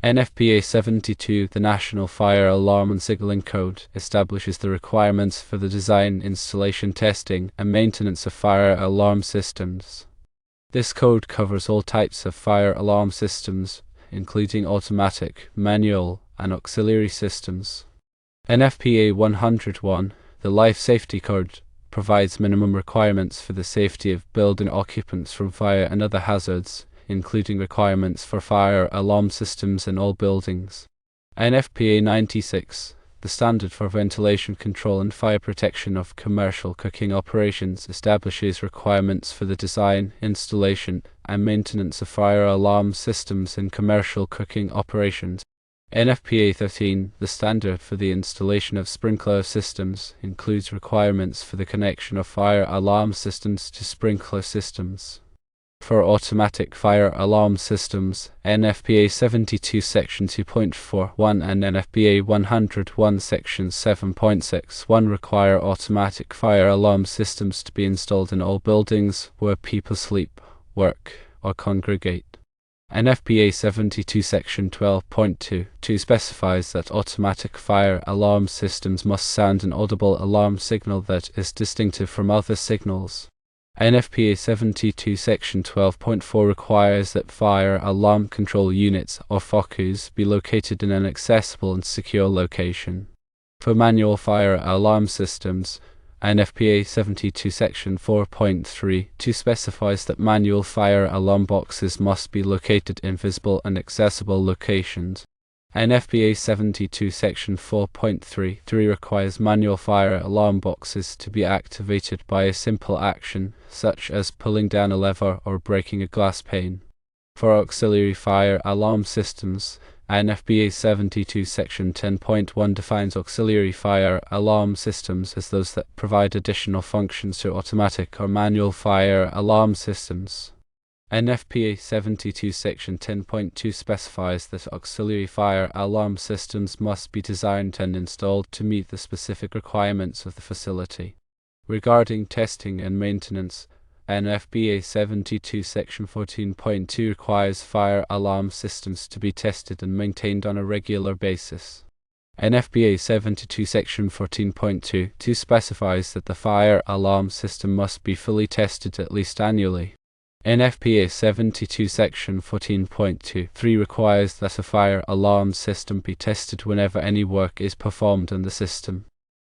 NFPA 72, the National Fire Alarm and Signaling Code, establishes the requirements for the design, installation, testing, and maintenance of fire alarm systems. This code covers all types of fire alarm systems, including automatic, manual, and auxiliary systems. NFPA 101, the Life Safety Code, provides minimum requirements for the safety of building occupants from fire and other hazards, including requirements for fire alarm systems in all buildings. NFPA 96, the standard for ventilation control and fire protection of commercial cooking operations, establishes requirements for the design, installation, and maintenance of fire alarm systems in commercial cooking operations. NFPA 13, the standard for the installation of sprinkler systems, includes requirements for the connection of fire alarm systems to sprinkler systems. For automatic fire alarm systems, NFPA 72 Section 2.41 and NFPA 101 Section 7.61 require automatic fire alarm systems to be installed in all buildings where people sleep, work, or congregate. NFPA 72 Section 12.22 specifies that automatic fire alarm systems must sound an audible alarm signal that is distinctive from other signals. NFPA 72 Section 12.4 requires that fire alarm control units, or FOCUs, be located in an accessible and secure location. For manual fire alarm systems, NFPA 72 Section 4.32 specifies that manual fire alarm boxes must be located in visible and accessible locations. NFPA 72 Section 4.33 requires manual fire alarm boxes to be activated by a simple action, such as pulling down a lever or breaking a glass pane. For auxiliary fire alarm systems, NFPA 72 Section 10.1 defines auxiliary fire alarm systems as those that provide additional functions to automatic or manual fire alarm systems. NFPA 72 Section 10.2 specifies that auxiliary fire alarm systems must be designed and installed to meet the specific requirements of the facility. Regarding testing and maintenance, NFPA 72 Section 14.2 requires fire alarm systems to be tested and maintained on a regular basis. NFPA 72 Section 14.2 specifies that the fire alarm system must be fully tested at least annually. NFPA 72 Section 14.23 requires that a fire alarm system be tested whenever any work is performed on the system.